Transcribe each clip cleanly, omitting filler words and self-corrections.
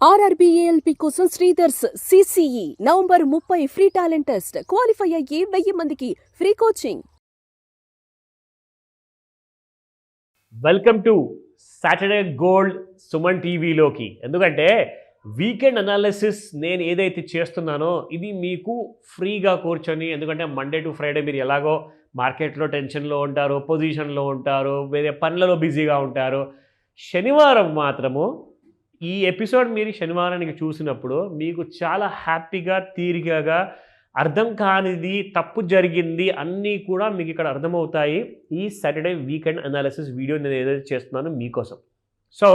ఆర్ఆర్బీఏఎల్పీ కోసం Sridhar's CCE November 30 free talent test. Qualify అయ్యి 1000 మందికి free coaching. Welcome to Saturday gold Suman టీవీలోకి. ఎందుకంటే వీకెండ్ అనాలిసిస్ నేను ఏదైతే చేస్తున్నానో ఇది మీకు ఫ్రీగా కూర్చొని, ఎందుకంటే మండే టు ఫ్రైడే మీరు ఎలాగో మార్కెట్లో టెన్షన్లో ఉంటారు, పొజిషన్లో ఉంటారు, వేరే పనులలో బిజీగా ఉంటారు. శనివారం మాత్రము ఈ ఎపిసోడ్ మీరు శనివారానికి చూసినప్పుడు మీకు చాలా హ్యాపీగా, తీరికగా, అర్థం కానిది, తప్పు జరిగింది అన్నీ కూడా మీకు ఇక్కడ అర్థమవుతాయి. ఈ సాటర్డే వీకెండ్ అనాలిసిస్ వీడియో నేను ఏదైతే చేస్తున్నానో మీకోసం. సో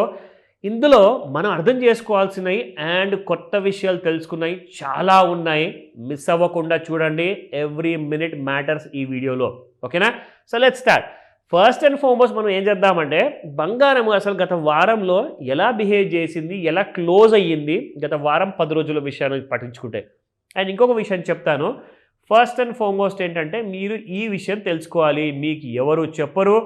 ఇందులో మనం అర్థం చేసుకోవాల్సినవి అండ్ కొత్త విషయాలు తెలుసుకున్నాయి చాలా ఉన్నాయి. మిస్ అవ్వకుండా చూడండి. ఎవ్రీ మినిట్ మ్యాటర్స్ ఈ వీడియోలో. ఓకేనా? So let's start. First and foremost మనం ఏం చేద్దామంటే బంగారం అసలు గత వారంలో ఎలా బిహేవ్ చేసింది, ఎలా క్లోజ్ అయ్యింది, గత వారం 10 రోజుల విషయాన్ని పట్టించుకుంటే. అండ్ ఇంకొక విషయం చెప్తాను. ఫస్ట్ అండ్ ఫార్మోస్ట్ ఏంటంటే మీరు ఈ విషయం తెలుసుకోవాలి. మీకు ఎవరు చెప్పరు,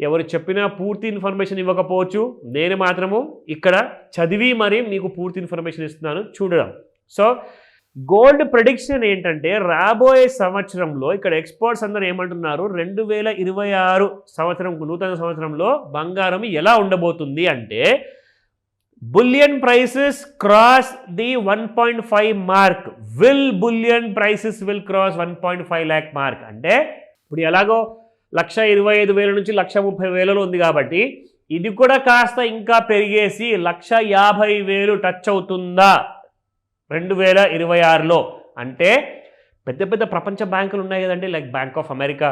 ఎవరు చెప్పినా పూర్తి ఇన్ఫర్మేషన్ ఇవ్వకపోవచ్చు. నేను మాత్రము ఇక్కడ చదివి మరీ మీకు పూర్తి ఇన్ఫర్మేషన్ ఇస్తున్నాను, చూడడం. సో గోల్డ్ ప్రెడిక్షన్ ఏంటంటే రాబోయే సంవత్సరంలో ఇక్కడ ఎక్స్పర్ట్స్ అందరూ ఏమంటున్నారు, 2026 సంవత్సరం, నూతన సంవత్సరంలో బంగారం ఎలా ఉండబోతుంది అంటే bullion prices cross the 1.5 mark. Bullion prices will cross 1.5 lakh mark. అంటే ఇప్పుడు ఎలాగో 1,25,000 నుంచి 1,30,000 ఉంది కాబట్టి ఇది కూడా కాస్త ఇంకా పెరిగేసి 1,50,000 టచ్ అవుతుందా 2026లో. అంటే పెద్ద పెద్ద ప్రపంచ బ్యాంకులు ఉన్నాయి కదండి, like Bank of America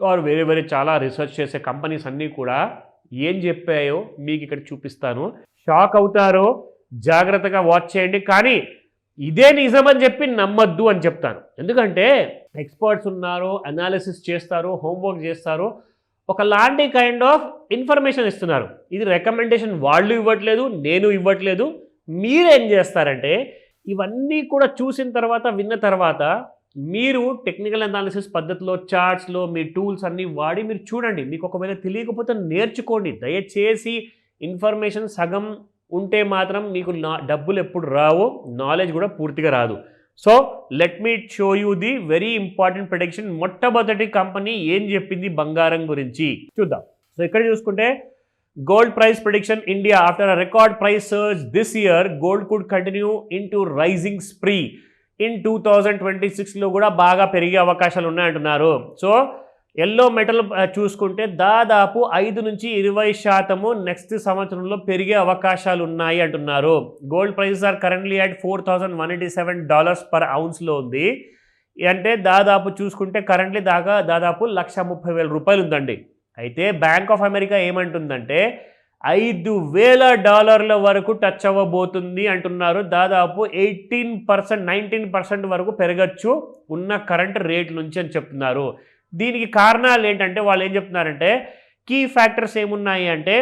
or వేరే చాలా రీసెర్చ్ చేసే కంపెనీస్ అన్నీ కూడా ఏం చెప్పాయో మీకు ఇక్కడ చూపిస్తాను. షాక్ అవుతారో, జాగ్రత్తగా వాచ్ చేయండి. కానీ ఇదే నిజమని చెప్పి నమ్మద్దు అని చెప్తాను. ఎందుకంటే ఎక్స్పర్ట్స్ ఉన్నారు, అనాలిసిస్ చేస్తారు, హోంవర్క్ చేస్తారు, ఒకలాంటి కైండ్ ఆఫ్ ఇన్ఫర్మేషన్ ఇస్తున్నారు. ఇది రికమెండేషన్ వాళ్ళు ఇవ్వట్లేదు, నేను ఇవ్వట్లేదు. మీరేం చేస్తారంటే ఇవన్నీ కూడా చూసిన తర్వాత, విన్న తర్వాత మీరు టెక్నికల్ అనాలిసిస్ పద్ధతిలో, చార్ట్స్లో మీ టూల్స్ అన్నీ వాడి మీరు చూడండి. మీకు ఒకవేళ తెలియకపోతే నేర్చుకోండి. దయచేసి ఇన్ఫర్మేషన్ సగం ఉంటే మాత్రం మీకు డబ్బులు ఎప్పుడు రావు, నాలెడ్జ్ కూడా పూర్తిగా రాదు. So let me show you the very important prediction. మొట్టమొదటి కంపెనీ ఏం చెప్పింది బంగారం గురించి చూద్దాం. సో ఇక్కడ చూసుకుంటే gold price prediction India after a record price surge this year, gold could continue into rising spree in 2026లో కూడా బాగా పెరిగే అవకాశాలు ఉన్నాయంటున్నారు. సో ఎల్లో మెటల్ చూసుకుంటే దాదాపు 5 నుంచి 20% నెక్స్ట్ సంవత్సరంలో పెరిగే అవకాశాలు ఉన్నాయి అంటున్నారు. Gold prices are currently at $4,187 per ounceలో ఉంది. అంటే దాదాపు చూసుకుంటే కరెంట్లీ దాదాపు $130,000 ఉందండి. అయితే బ్యాంక్ ఆఫ్ అమెరికా ఏమంటుందంటే $5,000 వరకు టచ్ అవ్వబోతుంది అంటున్నారు. దాదాపు 19% వరకు పెరగచ్చు ఉన్న కరెంట్ రేట్ నుంచి అని చెప్తున్నారు. దీనికి కారణాలు ఏంటంటే వాళ్ళు ఏం చెప్తున్నారంటే కీ ఫ్యాక్టర్స్ ఏమున్నాయి అంటే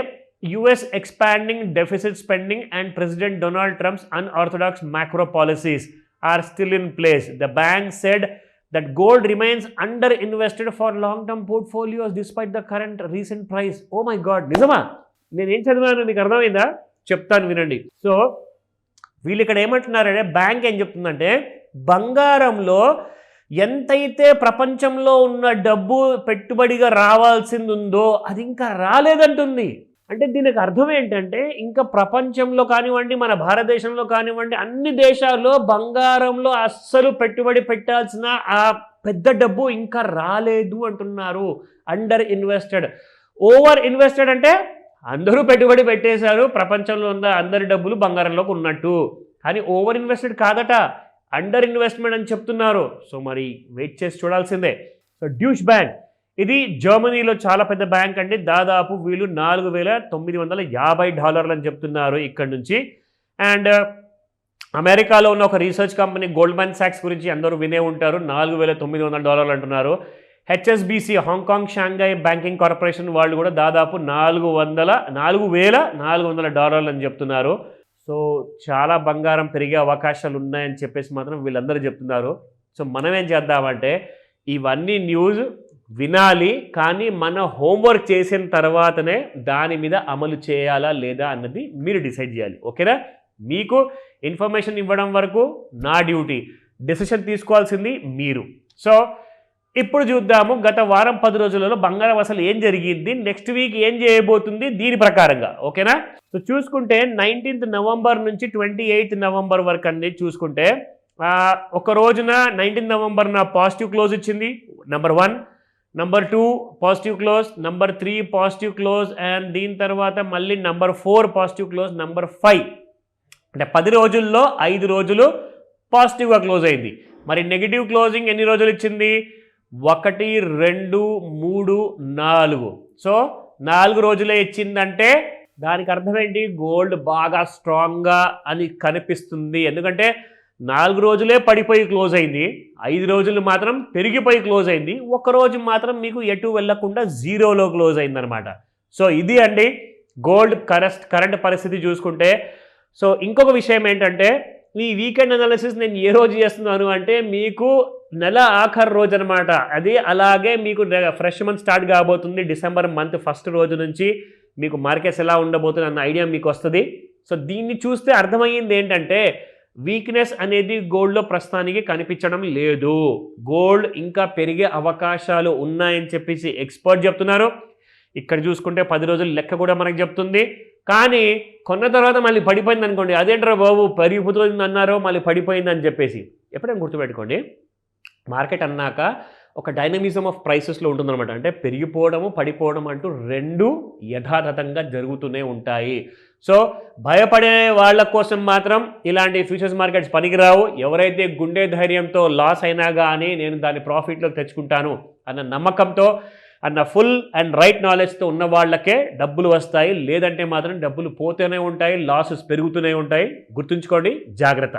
US expanding deficit spending and president Donald Trump's unorthodox macro policies are still in place. The bank said that gold remains under invested for long term portfolios despite the current recent price. Oh my god, నిజమా? నేను ఏం చదివాను మీకు అర్థమైందా? చెప్తాను వినండి. So వీళ్ళు ఇక్కడ ఏమంటున్నారంటే బ్యాంక్ ఏం చెప్తుందంటే బంగారంలో ఎంతైతే ప్రపంచంలో ఉన్న డబ్బు పెట్టుబడిగా రావాల్సింది ఉందో అది ఇంకా రాలేదంటుంది. అంటే దీనికి అర్థం ఏంటంటే ఇంకా ప్రపంచంలో కానివ్వండి, మన భారతదేశంలో కానివ్వండి, అన్ని దేశాల్లో బంగారంలో అస్సలు పెట్టుబడి పెట్టాల్సిన ఆ పెద్ద డబ్బు ఇంకా రాలేదు అంటున్నారు. Under invested. ఓవర్ ఇన్వెస్టెడ్ అంటే అందరూ పెట్టుబడి పెట్టేశారు, ప్రపంచంలో ఉన్న అందరి డబ్బులు బంగారంలోకి ఉన్నట్టు. కానీ ఓవర్ ఇన్వెస్టెడ్ కాదట, అండర్ ఇన్వెస్ట్మెంట్ అని చెప్తున్నారు. సో మరి వెయిట్ చేసి చూడాల్సిందే. సో డ్యూష్ బ్యాంక్ ఇది జర్మనీలో చాలా పెద్ద బ్యాంక్ అండి. దాదాపు వీళ్ళు $4,950 అని చెప్తున్నారు ఇక్కడ నుంచి. అండ్ అమెరికాలో ఉన్న ఒక రీసెర్చ్ కంపెనీ గోల్డ్మన్ సాక్స్ గురించి అందరూ వినే ఉంటారు, $4,900 అంటున్నారు. HSBC Hong Kong Shanghai banking corporation వాళ్ళు కూడా దాదాపు $4,400 అని చెప్తున్నారు. సో చాలా బంగారం పెరిగే అవకాశాలు ఉన్నాయని చెప్పేసి మాత్రం వీళ్ళందరూ చెప్తున్నారు. సో మనం ఏం చేద్దామంటే ఇవన్నీ న్యూస్ వినాలి, కానీ మన హోంవర్క్ చేసిన తర్వాతనే దాని మీద అమలు చేయాలా లేదా అన్నది మీరు డిసైడ్ చేయాలి. ఓకేనా? మీకు ఇన్ఫర్మేషన్ ఇవ్వడం వరకు నా డ్యూటీ, డెసిషన్ తీసుకోవాల్సింది మీరు. సో ఇప్పుడు చూద్దాము గత వారం 10 రోజులలో బంగారం అసలు ఏం జరిగింది, నెక్స్ట్ వీక్ ఏం చేయబోతుంది దీని ప్రకారంగా. ఓకేనా? సో చూసుకుంటే 19th నవంబర్ నుంచి 28th నవంబర్ వరకు అన్ని చూసుకుంటే ఒక రోజున 19th నవంబర్న పాజిటివ్ క్లోజ్ ఇచ్చింది, number 1. Number 2 positive close, number 3 positive close, and దీని తర్వాత మళ్ళీ నెంబర్ 4 పాజిటివ్ క్లోజ్, నెంబర్ 5. అంటే 10 రోజుల్లో 5 రోజులు పాజిటివ్గా క్లోజ్ అయింది. మరి నెగిటివ్ క్లోజింగ్ ఎన్ని రోజులు ఇచ్చింది? 1, 2, 3, 4. సో 4 రోజులే ఇచ్చిందంటే దానికి అర్థం ఏంటి? గోల్డ్ బాగా స్ట్రాంగ్గా అని కనిపిస్తుంది. ఎందుకంటే 4 రోజులే పడిపోయి క్లోజ్ అయింది, 5 రోజులు మాత్రం పెరిగిపోయి క్లోజ్ అయింది, 1 రోజు మాత్రం మీకు ఎటు వెళ్లకుండా జీరోలో క్లోజ్ అయిందనమాట. సో ఇది అండి గోల్డ్ కరెంట్ పరిస్థితి చూసుకుంటే. సో ఇంకొక విషయం ఏంటంటే ఈ వీకెండ్ అనాలిసిస్ నేను ఏ రోజు చేస్తున్నాను అంటే మీకు నెల ఆఖరి రోజు అనమాట. అది అలాగే మీకు ఫ్రెష్ మంత్ స్టార్ట్ కాబోతుంది. డిసెంబర్ మంత్ 1st రోజు నుంచి మీకు మార్కెట్స్ ఎలా ఉండబోతుంది అన్న ఐడియా మీకు వస్తుంది. సో దీన్ని చూస్తే అర్థమయ్యింది ఏంటంటే వీక్నెస్ అనేది గోల్డ్లో ప్రస్తుతానికి కనిపించడం లేదు. గోల్డ్ ఇంకా పెరిగే అవకాశాలు ఉన్నాయని చెప్పేసి ఎక్స్పర్ట్ చెప్తున్నారు. ఇక్కడ చూసుకుంటే 10 రోజుల లెక్క కూడా మనకు చెప్తుంది. కానీ కొన్న తర్వాత మళ్ళీ పడిపోయింది అనుకోండి, అదేంట్రా బాబు పెరిగిపోతుంది అన్నారో మళ్ళీ పడిపోయింది అని చెప్పేసి. ఎప్పుడైనా గుర్తుపెట్టుకోండి, మార్కెట్ అన్నాక ఒక డైనమిజం ఆఫ్ ప్రైసెస్లో ఉంటుందన్నమాట. అంటే పెరిగిపోవడము పడిపోవడం అంటూ రెండు యథాతథంగా జరుగుతూనే ఉంటాయి. సో భయపడే వాళ్ళ కోసం మాత్రం ఇలాంటి ఫ్యూచర్స్ మార్కెట్స్ పనికిరావు. ఎవరైతే గుండె ధైర్యంతో లాస్ అయినా కానీ నేను దాన్ని ప్రాఫిట్లోకి తెచ్చుకుంటాను అన్న నమ్మకంతో అన్న ఫుల్ అండ్ రైట్ నాలెడ్జ్తో ఉన్న వాళ్ళకే డబ్బులు వస్తాయి. లేదంటే మాత్రం డబ్బులు పోతూనే ఉంటాయి, లాసెస్ పెరుగుతూనే ఉంటాయి. గుర్తుంచుకోండి, జాగ్రత్త.